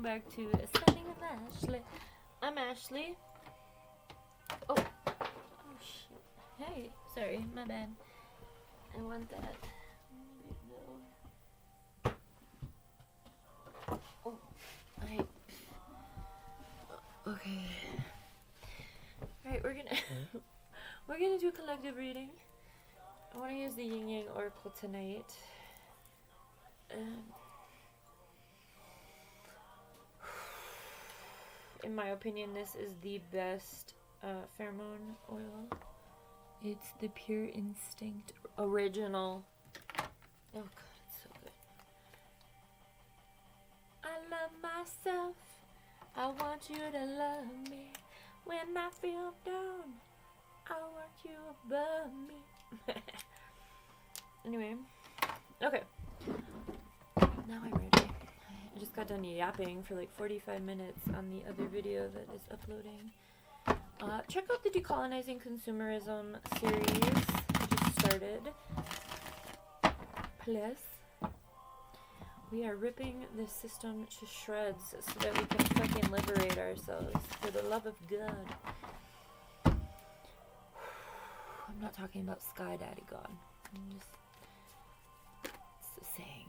back to Spending with Ashley. I'm Ashley. Oh shit. Hey, sorry, my bad. I want that. Oh, okay. Alright, we're gonna do a collective reading. I want to use the Yin Yang Oracle tonight. In my opinion, this is the best pheromone oil. It's the Pure Instinct Original. Oh god, it's so good. I love myself. I want you to love me. When I feel down, I want you above me. Anyway, okay. Now I'm ready. I just got done yapping for like 45 minutes on the other video that is uploading. Check out the Decolonizing Consumerism series I just started. Plus, we are ripping this system to shreds so that we can fucking liberate ourselves for the love of God. I'm not talking about Sky Daddy God. I'm just saying.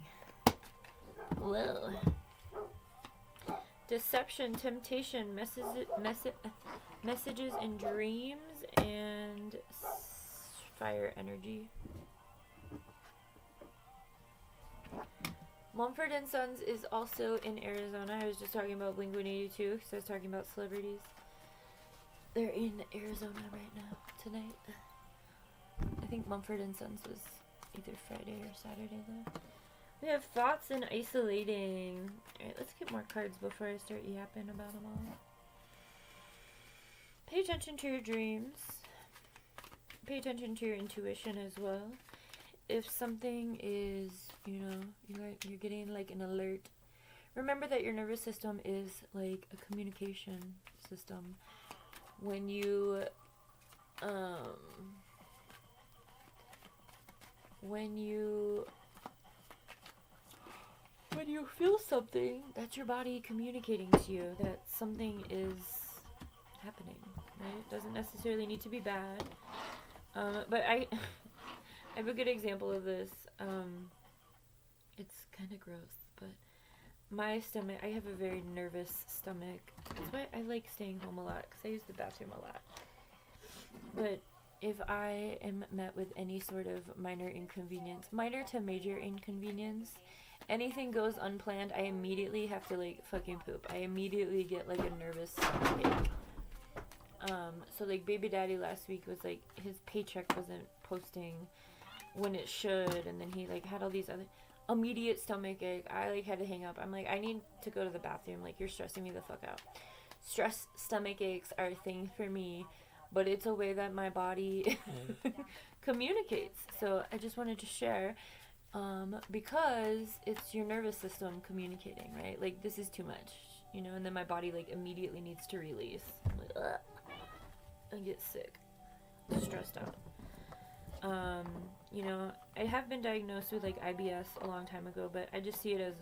Whoa. Deception, temptation, messages in dreams, and fire energy. Mumford & Sons is also in Arizona. I was just talking about Blink-182 because I was talking about celebrities. They're in Arizona right now, tonight. I think Mumford & Sons was either Friday or Saturday though. We have thoughts and isolating. Alright, let's get more cards before I start yapping about them all. Pay attention to your dreams. Pay attention to your intuition as well. If something is, you know, you're getting like an alert, remember that your nervous system is like a communication system. When you feel something, that's your body communicating to you that something is happening, right? It doesn't necessarily need to be bad. But I have a good example of this. It's kind of gross, but my stomach, I have a very nervous stomach. That's why I like staying home a lot, because I use the bathroom a lot. But if I am met with any sort of minor to major inconvenience, anything goes unplanned, I immediately have to like fucking poop. I immediately get like a nervous stomachache. So like baby daddy last week was like, his paycheck wasn't posting when it should, and then he like had all these other immediate stomach ache. I like had to hang up. I'm like, I need to go to the bathroom. Like, you're stressing me the fuck out. Stomach aches are a thing for me, but it's a way that my body communicates. So I just wanted to share, because it's your nervous system communicating, right? Like, this is too much, you know, and then my body like immediately needs to release. I'm like, ugh. I get sick, stressed out. You know, I have been diagnosed with like IBS a long time ago, but I just see it as,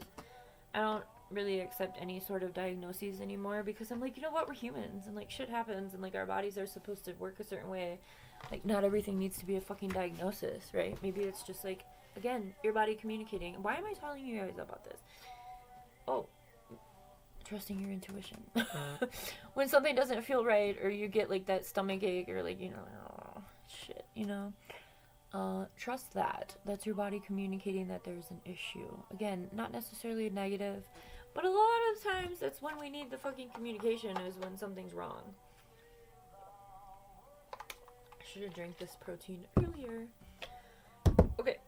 I don't really accept any sort of diagnoses anymore, because I'm like, you know what, we're humans, and like shit happens, and like our bodies are supposed to work a certain way. Like, not everything needs to be a fucking diagnosis, right? Maybe it's just like, again, your body communicating. Why am I telling you guys about this? Oh, trusting your intuition. When something doesn't feel right, or you get like that stomach ache, or like, you know, oh, shit, you know, trust that. That's your body communicating that there's an issue. Again, not necessarily negative, but a lot of times that's when we need the fucking communication, is when something's wrong. I should have drank this protein earlier. Okay.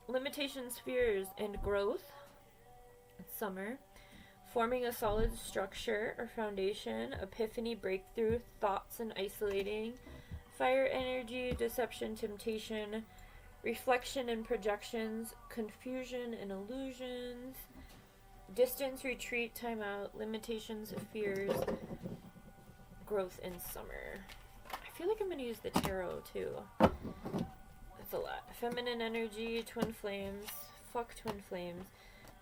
Limitations, fears, and growth. It's summer. Forming a solid structure or foundation. Epiphany, breakthrough, thoughts and isolating. Fire energy, deception, temptation. Reflection and projections. Confusion and illusions. Distance, retreat, time out. Limitations, fears. Growth in summer. I feel like I'm going to use the tarot too. That's a lot. Feminine energy, twin flames. Fuck twin flames.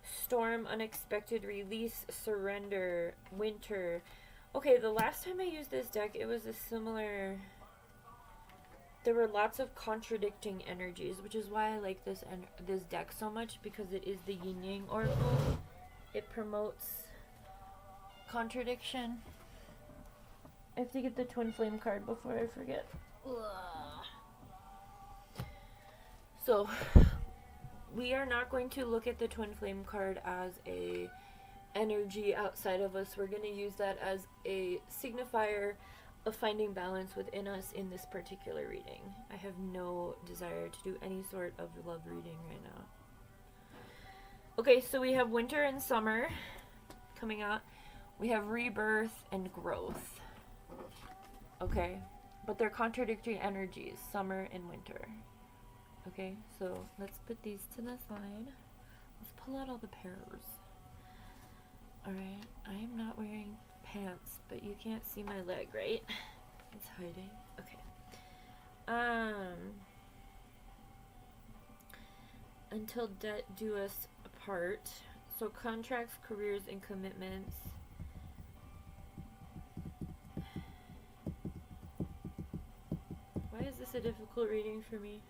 Storm, unexpected release, surrender, winter. Okay, the last time I used this deck, it was a similar... There were lots of contradicting energies, which is why I like this deck so much, because it is the Yin Yang Oracle. It promotes contradiction. I have to get the Twin Flame card before I forget. Ugh. So, we are not going to look at the Twin Flame card as a energy outside of us. We're going to use that as a signifier of finding balance within us in this particular reading. I have no desire to do any sort of love reading right now. Okay, so we have winter and summer coming out. We have rebirth and growth. Okay, but they're contradictory energies, summer and winter. Okay, so let's put these to the side. Let's pull out all the pairs. Alright, I am not wearing pants, but you can't see my leg, right? It's hiding. Okay. Until debt do us apart. So contracts, careers, and commitments. Why is this a difficult reading for me?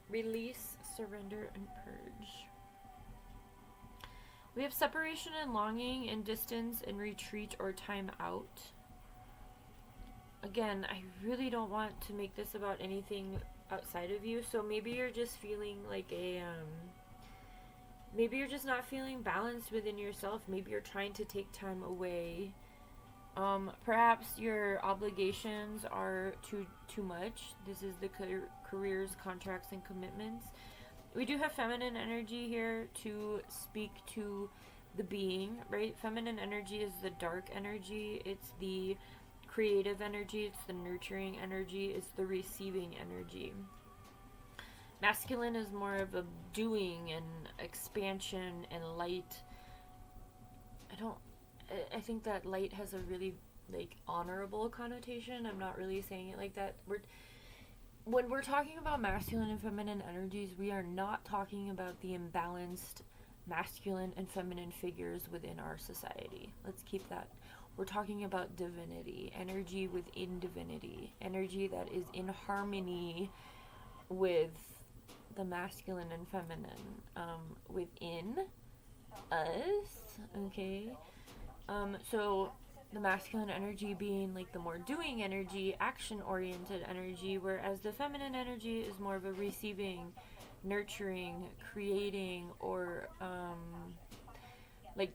Release, surrender, and purge. We have separation and longing and distance and retreat or time out. Again, I really don't want to make this about anything outside of you, so maybe you're just feeling like maybe you're just not feeling balanced within yourself. Maybe you're trying to take time away. Perhaps your obligations are too much. This is the careers, contracts, and commitments. We do have feminine energy here to speak to the being, right? Feminine energy is the dark energy. It's the creative energy. It's the nurturing energy. It's the receiving energy. Masculine is more of a doing and expansion and light. I think that light has a really honorable connotation. I'm not really saying it like that. When we're talking about masculine and feminine energies, we are not talking about the imbalanced masculine and feminine figures within our society. Let's keep that. We're talking about divinity, energy within divinity, energy that is in harmony with the masculine and feminine within us. Okay. So the masculine energy being the more doing energy, action-oriented energy, whereas the feminine energy is more of a receiving, nurturing, creating, or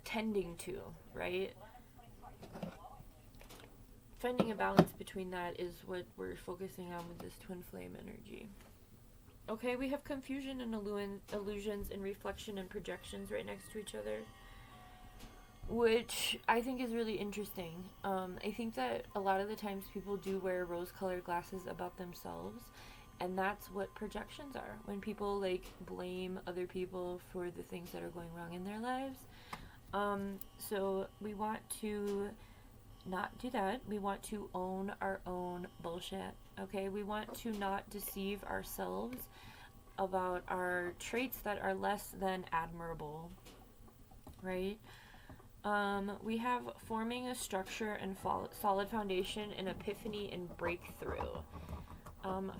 tending to, right? Finding a balance between that is what we're focusing on with this twin flame energy. Okay, we have confusion and illusions and reflection and projections right next to each other, which I think is really interesting. I think that a lot of the times people do wear rose-colored glasses about themselves, and that's what projections are. When people blame other people for the things that are going wrong in their lives. So we want to not do that. We want to own our own bullshit. Okay, we want to not deceive ourselves about our traits that are less than admirable, right? We have forming a structure and solid foundation and epiphany and breakthrough,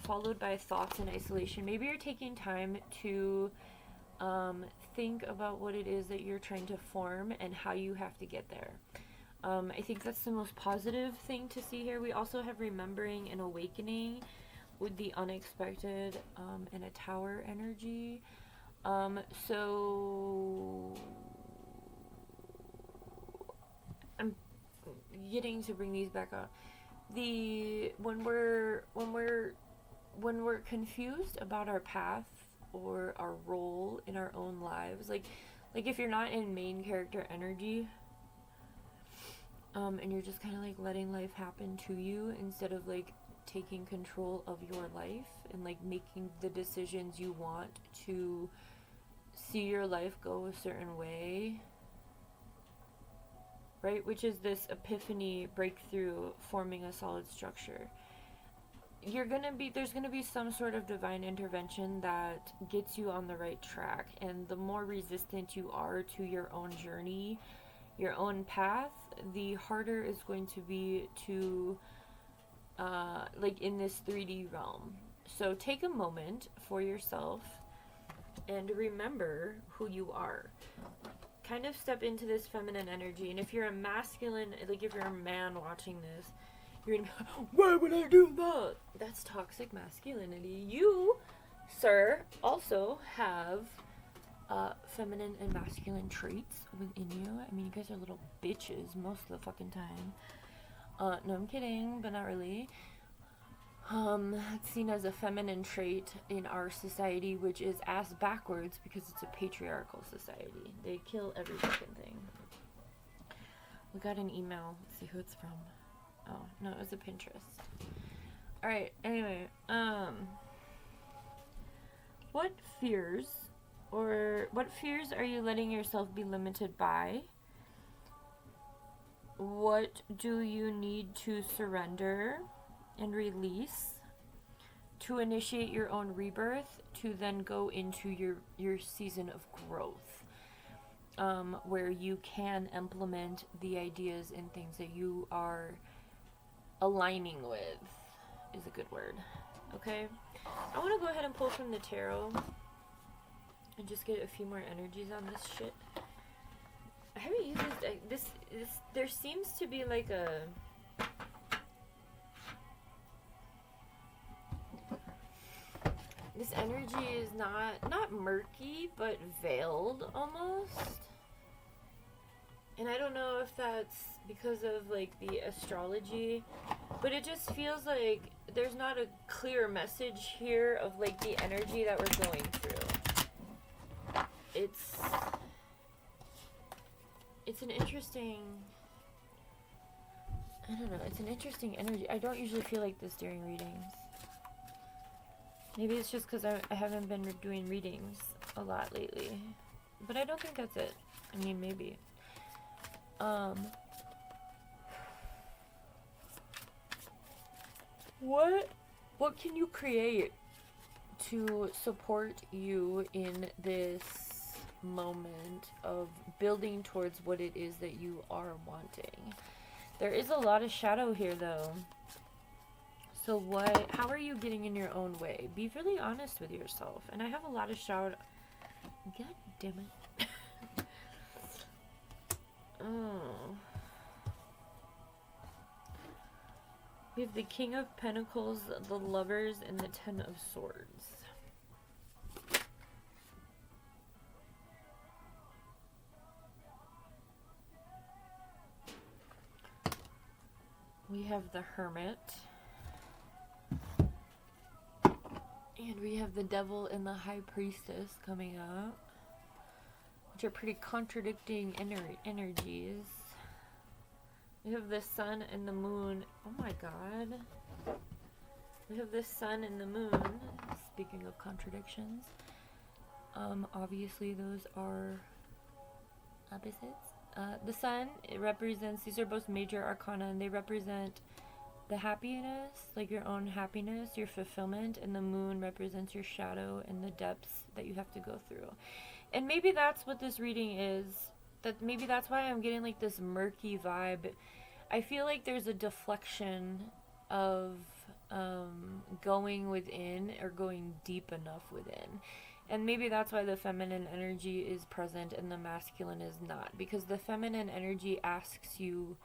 followed by thoughts and isolation. Maybe you're taking time to think about what it is that you're trying to form and how you have to get there. I think that's the most positive thing to see here. We also have remembering and awakening with the unexpected and a tower energy. So I'm getting to bring these back up. When we're confused about our path or our role in our own lives, like if you're not in main character energy, and you're just kind of letting life happen to you instead of taking control of your life and making the decisions you want to see your life go a certain way, right? Which is this epiphany, breakthrough, forming a solid structure. there's gonna be some sort of divine intervention that gets you on the right track, and the more resistant you are to your own journey, your own path, the harder it's going to be to like in this 3D realm. So take a moment for yourself and remember who you are. Kind of step into this feminine energy, and if you're a masculine, like if you're a man watching this, you're gonna be like, why would I do that? That's toxic masculinity. You, sir, also have feminine and masculine traits within you. I mean, you guys are little bitches most of the fucking time. No, I'm kidding, but not really. It's seen as a feminine trait in our society, which is ass backwards because it's a patriarchal society. They kill every fucking thing. We got an email. Let's see who it's from. Oh, no, it was a Pinterest. Alright, anyway, what fears are you letting yourself be limited by? What do you need to surrender and release to initiate your own rebirth, to then go into your season of growth, where you can implement the ideas and things that you are aligning with, is a good word. Okay, I want to go ahead and pull from the tarot and just get a few more energies on this shit. I haven't used this. There seems to be like a this energy is not murky, but veiled almost. And I don't know if that's because of like the astrology, but it just feels like there's not a clear message here of like the energy that we're going through. It's an interesting, I don't know, it's an interesting energy. I don't usually feel like this during readings. Maybe it's just because I haven't been doing readings a lot lately. But I don't think that's it. I mean, maybe. What can you create to support you in this moment of building towards what it is that you are wanting? There is a lot of shadow here, though. So how are you getting in your own way? Be really honest with yourself. And I have a lot of shadow. God damn it. Oh. We have the King of Pentacles, the Lovers, and the Ten of Swords. We have the Hermit. And we have the Devil and the High Priestess coming up, which are pretty contradicting energies. We have the Sun and the Moon. Oh my god. We have the Sun and the Moon. Speaking of contradictions. Obviously those are opposites. The Sun, it represents, these are both major arcana, and they represent the happiness, like your own happiness, your fulfillment, and the Moon represents your shadow and the depths that you have to go through. And maybe that's what this reading is. That maybe that's why I'm getting like this murky vibe. I feel like there's a deflection of going within or going deep enough within. And maybe that's why the feminine energy is present and the masculine is not. Because the feminine energy asks you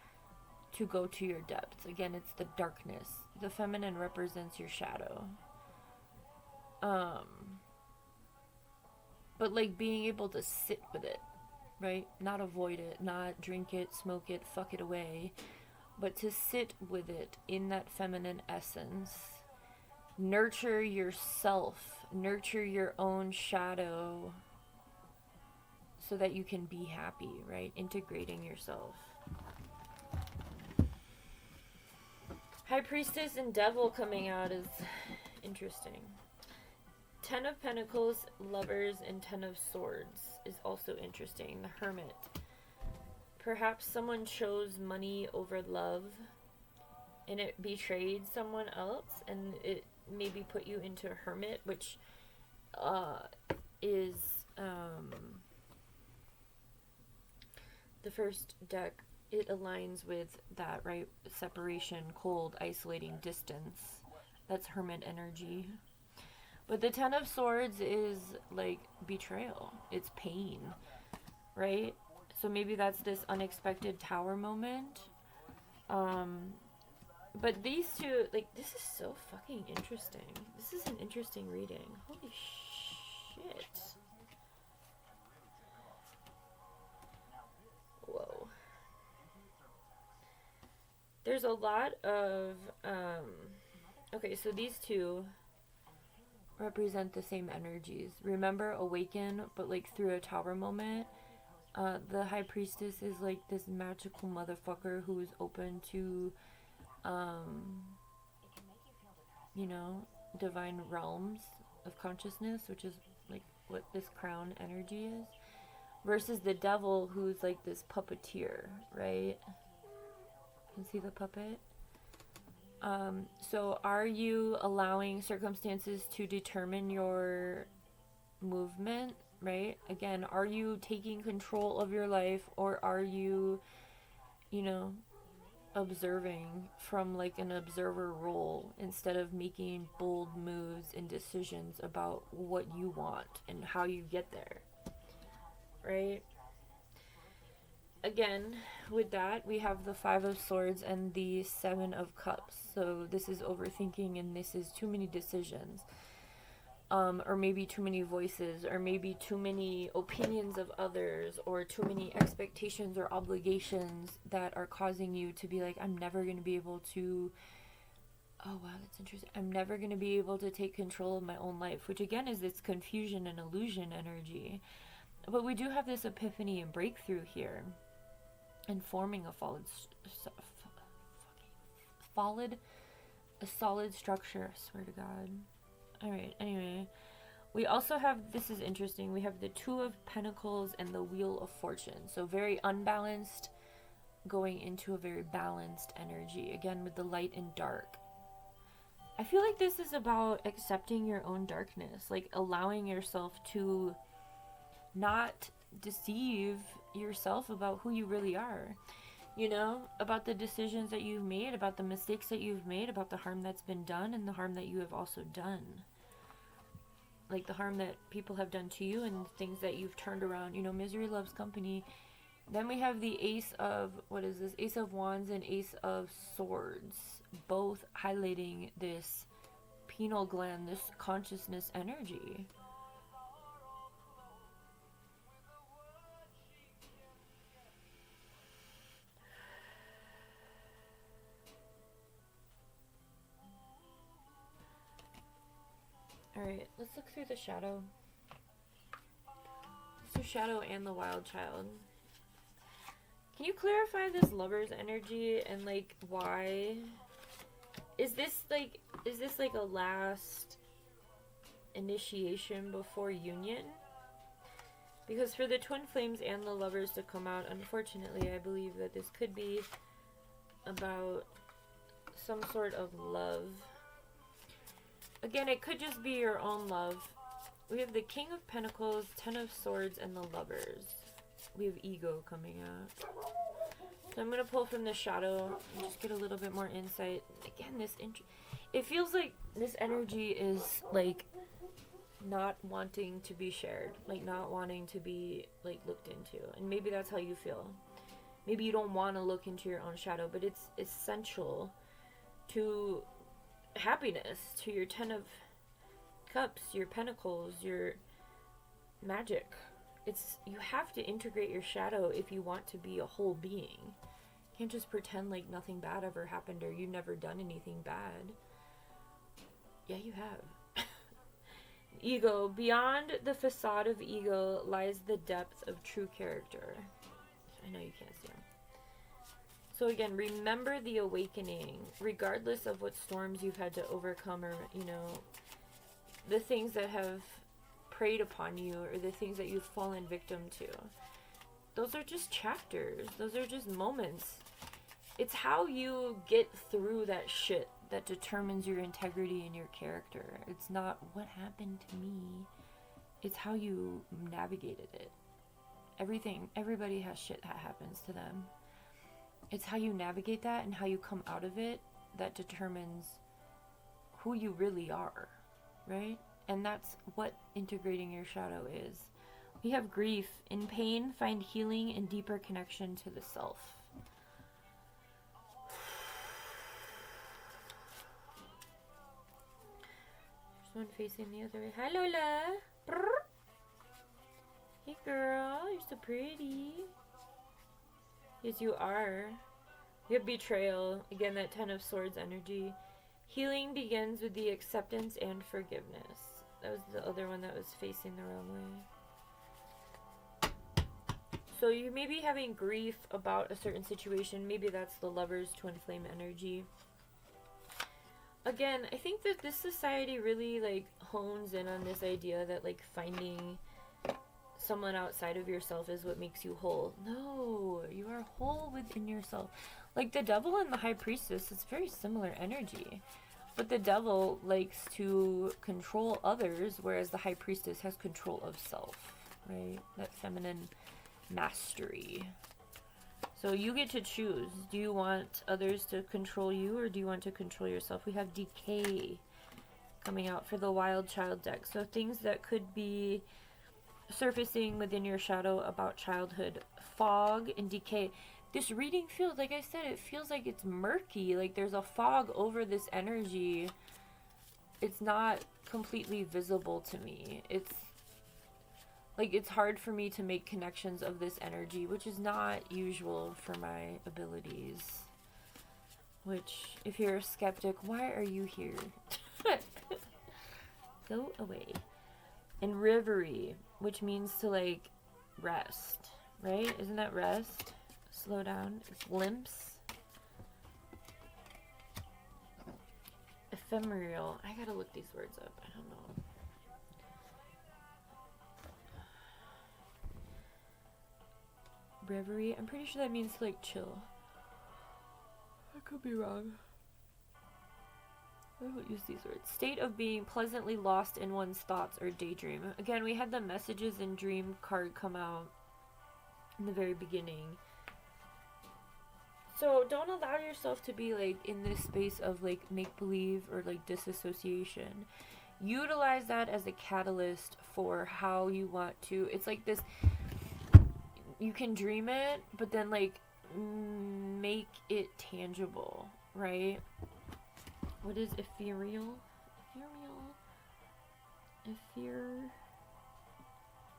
to go to your depths. Again, it's the darkness. The feminine represents your shadow. But like being able to sit with it, right? Not avoid it, not drink it, smoke it, fuck it away, but to sit with it in that feminine essence. Nurture yourself, nurture your own shadow so that you can be happy, right? Integrating yourself. High Priestess and Devil coming out is interesting. Ten of Pentacles, Lovers, and Ten of Swords is also interesting. The Hermit. Perhaps someone chose money over love. and it betrayed someone else, and it maybe put you into hermit, which uh, is the first deck. It aligns with that, right? Separation, cold, isolating, distance. That's hermit energy. But the Ten of Swords is like betrayal. It's pain, right? So maybe that's this unexpected tower moment. But these two, like, this is so fucking interesting. This is an interesting reading. Holy shit. Whoa. There's a lot of, okay, so these two represent the same energies. Remember, awaken, but like through a tower moment. The High Priestess is like this magical motherfucker who is open to, you know, divine realms of consciousness, which is like what this crown energy is. Versus the devil, who's like this puppeteer, right? You can see the puppet? So are you allowing circumstances to determine your movement, right? Again, are you taking control of your life, or are you, you know, observing from like an observer role instead of making bold moves and decisions about what you want and how you get there, right? Again, with that, we have the Five of Swords and the Seven of Cups. So this is overthinking, and this is too many decisions. Or maybe too many voices, or maybe too many opinions of others, or too many expectations or obligations that are causing you to be like, I'm never going to be able to, oh wow, that's interesting, I'm never going to be able to take control of my own life, which again is this confusion and illusion energy. But we do have this epiphany and breakthrough here, and forming a solid structure, I swear to God. Alright, anyway. We also have, this is interesting, we have the Two of Pentacles and the Wheel of Fortune. So very unbalanced, going into a very balanced energy. Again, with the light and dark. I feel like this is about accepting your own darkness. Like allowing yourself to not deceive yourself about who you really are. You know, about the decisions that you've made, about the mistakes that you've made, about the harm that's been done, and the harm that you have also done. Like the harm that people have done to you, and things that you've turned around. You know, misery loves company. Then we have the Ace of, what is this? Ace of Wands and Ace of Swords. Both highlighting this pineal gland, this consciousness energy. Alright, let's look through the shadow. Let's do shadow and the wild child. Can you clarify this lover's energy and like why? Is this like a last initiation before union? Because for the twin flames and the lovers to come out, unfortunately, I believe that this could be about some sort of love. Again, it could just be your own love. We have the King of Pentacles, Ten of Swords, and the Lovers. We have ego coming out. So I'm going to pull from the shadow and just get a little bit more insight. Again, it feels like this energy is like not wanting to be shared. Like not wanting to be like looked into. And maybe that's how you feel. Maybe you don't want to look into your own shadow, but it's essential to happiness, to your Ten of Cups, your Pentacles, your magic. You have to integrate your shadow if you want to be a whole being. You can't just pretend like nothing bad ever happened or you've never done anything bad. Yeah, you have. Ego. Beyond the facade of ego lies the depth of true character. I know you can't see them. So again, remember the awakening, regardless of what storms you've had to overcome, or, you know, the things that have preyed upon you, or the things that you've fallen victim to. Those are just chapters. Those are just moments. It's how you get through that shit that determines your integrity and your character. It's not what happened to me. It's how you navigated it. Everybody has shit that happens to them. It's how you navigate that and how you come out of it that determines who you really are, right? And that's what integrating your shadow is. We have grief. In pain, find healing and deeper connection to the self. There's one facing the other way. Hi, Lola. Brr. Hey, girl. You're so pretty. Yes, you are. You have betrayal. Again, that Ten of Swords energy. Healing begins with the acceptance and forgiveness. That was the other one that was facing the wrong way. So you may be having grief about a certain situation. Maybe that's the Lover's twin flame energy. Again, I think that this society really like hones in on this idea that like finding someone outside of yourself is what makes you whole. No, you are whole within yourself. Like the devil and the high priestess, it's very similar energy. But the devil likes to control others, whereas the high priestess has control of self, right? That feminine mastery. So you get to choose. Do you want others to control you, or do you want to control yourself? We have decay coming out for the wild child deck. So things that could be surfacing within your shadow about childhood. Fog and decay. This reading feels, like I said, it feels like it's murky. Like there's a fog over this energy. It's not completely visible to me. It's like it's hard for me to make connections of this energy, which is not usual for my abilities. Which, if you're a skeptic, why are you here? Go away. And reverie, which means to like rest, right? Isn't that rest? Slow down. Glimpse. Ephemeral. I gotta look these words up. I don't know. Reverie. I'm pretty sure that means to like chill. I could be wrong. I don't use these words. State of being pleasantly lost in one's thoughts or daydream. Again, we had the messages and dream card come out in the very beginning. So don't allow yourself to be like in this space of like make-believe or like disassociation. Utilize that as a catalyst for how you want to. It's like this, you can dream it, but then like make it tangible, right? What is ethereal?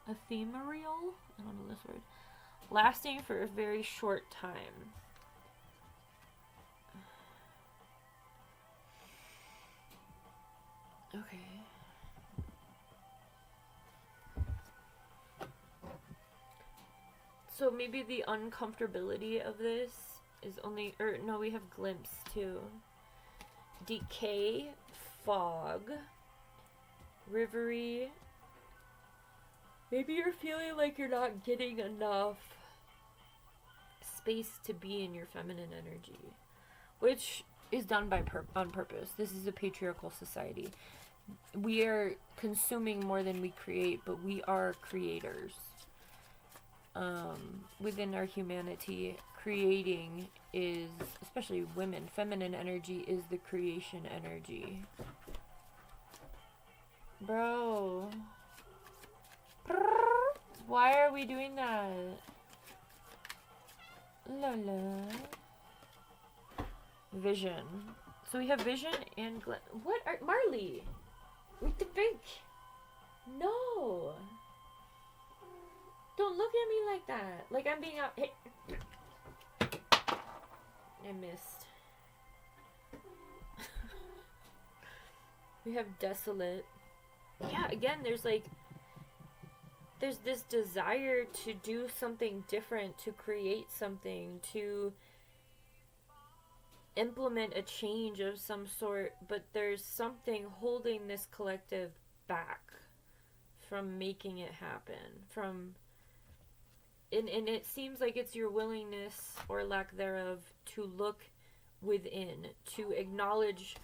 Ephemeral? I don't know this word. Lasting for a very short time. Okay. So maybe the uncomfortability of this is only, or no, we have glimpse too. Decay, fog, reverie. Maybe you're feeling like you're not getting enough space to be in your feminine energy, which is done by on purpose. This is a patriarchal society. We are consuming more than we create, but we are creators. Within our humanity, creating is, especially women, feminine energy is the creation energy. Bro. Why are we doing that? Lola. Vision. So we have vision and what are Marley? What the fuck? No. Don't look at me like that. Like I'm being out. Hey. I missed. We have desolate. Yeah, again, there's this desire to do something different, to create something, to implement a change of some sort, but there's something holding this collective back from making it happen, from and it seems like it's your willingness or lack thereof to look within, to acknowledge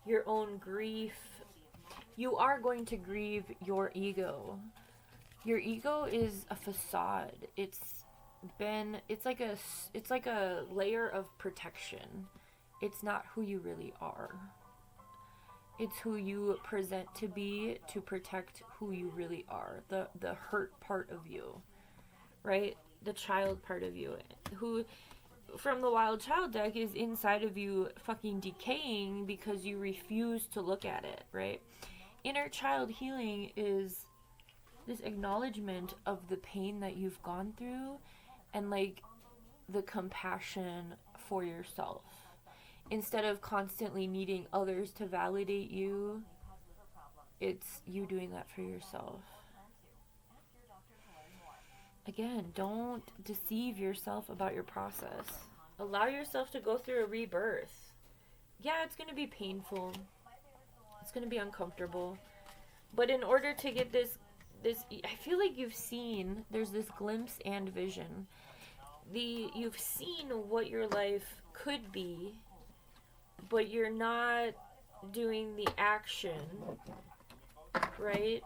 your own grief. You are going to grieve your ego. Your ego is a facade. It's like a layer of protection. It's not who you really are. It's who you present to be to protect who you really are. The hurt part of you, right? The child part of you, who from the Wild Child deck is inside of you fucking decaying because you refuse to look at it, right? Inner child healing is this acknowledgement of the pain that you've gone through and like the compassion for yourself. Instead of constantly needing others to validate you, it's you doing that for yourself. Again, don't deceive yourself about your process. Allow yourself to go through a rebirth. Yeah, it's going to be painful. It's going to be uncomfortable. But in order to get this, I feel like there's this glimpse and vision. You've seen what your life could be, but you're not doing the action, right?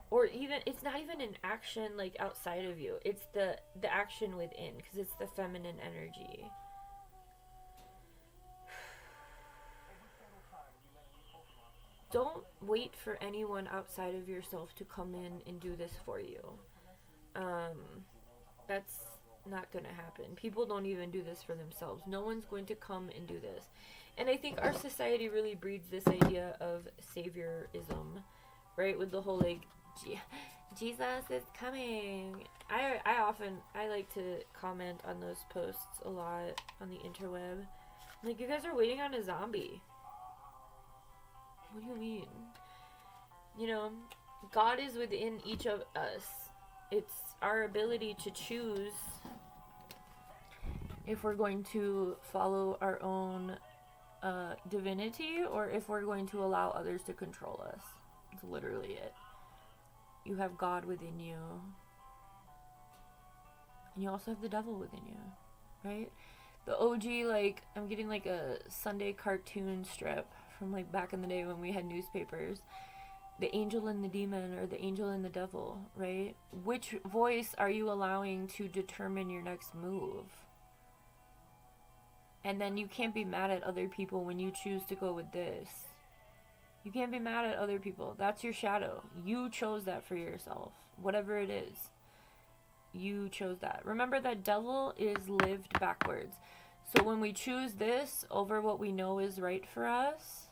Or even, it's not even an action like outside of you. It's the action within, because it's the feminine energy. Don't wait for anyone outside of yourself to come in and do this for you. That's not gonna happen. People don't even do this for themselves. No one's going to come and do this. And I think our society really breeds this idea of saviorism, right? With the whole like, Jesus is coming. I like to comment on those posts a lot on the interweb. Like, you guys are waiting on a zombie. What do you mean? You know, God is within each of us. It's our ability to choose if we're going to follow our own divinity or if we're going to allow others to control us. It's literally it. You have God within you. And you also have the devil within you, right? The OG, like, I'm getting like a Sunday cartoon strip from like back in the day when we had newspapers. The angel and the demon, or the angel and the devil, right? Which voice are you allowing to determine your next move? And then you can't be mad at other people when you choose to go with this. You can't be mad at other people. That's your shadow. You chose that for yourself. Whatever it is. You chose that. Remember that devil is lived backwards. So when we choose this over what we know is right for us,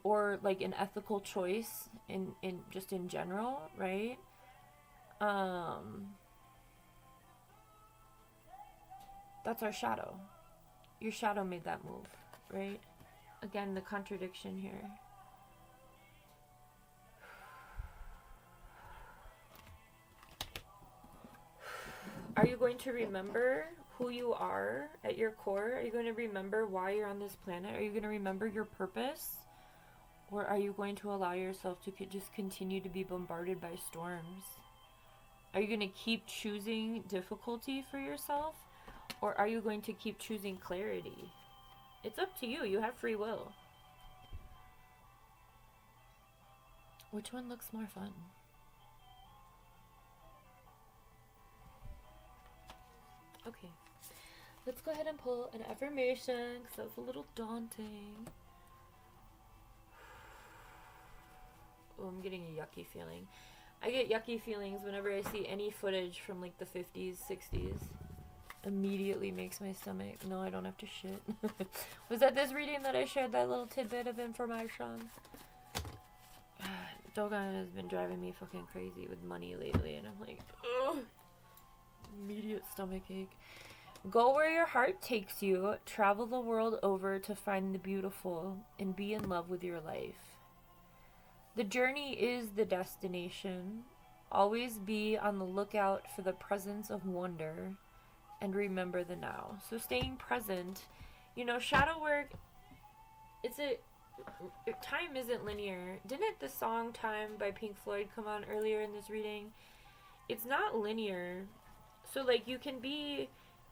or like an ethical choice in just in general, right? That's our shadow. Your shadow made that move, right? Again, the contradiction here. Are you going to remember who you are at your core? Are you going to remember why you're on this planet? Are you going to remember your purpose? Or are you going to allow yourself to just continue to be bombarded by storms? Are you going to keep choosing difficulty for yourself? Or are you going to keep choosing clarity? It's up to you. You have free will. Which one looks more fun? Okay. Let's go ahead and pull an affirmation, because that was a little daunting. Oh, I'm getting a yucky feeling. I get yucky feelings whenever I see any footage from like the 50s, 60s. Immediately makes my stomach. No, I don't have to shit. Was that this reading that I shared that little tidbit of information? Dogon has been driving me fucking crazy with money lately, and I'm like, ugh. Immediate stomach ache. Go where your heart takes you. Travel the world over to find the beautiful and be in love with your life. The journey is the destination. Always be on the lookout for the presence of wonder and remember the now. So staying present, you know, shadow work, time isn't linear. Didn't the song Time by Pink Floyd come on earlier in this reading? it's not linear. So like you can be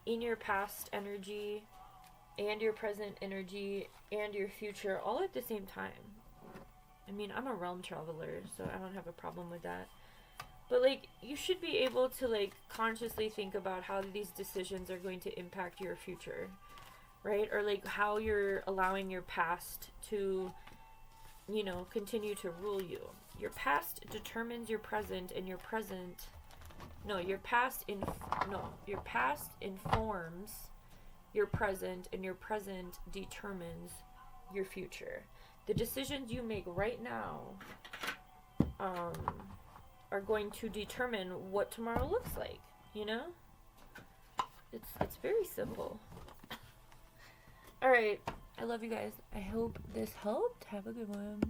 in your past energy and your present energy and your future all at the same time. I mean, I'm a realm traveler, so I don't have a problem with that. But like you should be able to like consciously think about how these decisions are going to impact your future, right? Or like how you're allowing your past to, you know, continue to rule you. Your past determines your present, and your present no, your past informs your present, and your present determines your future. The decisions you make right now um, are going to determine what tomorrow looks like. You know, it's very simple. All right, I love you guys. I hope this helped. Have a good one.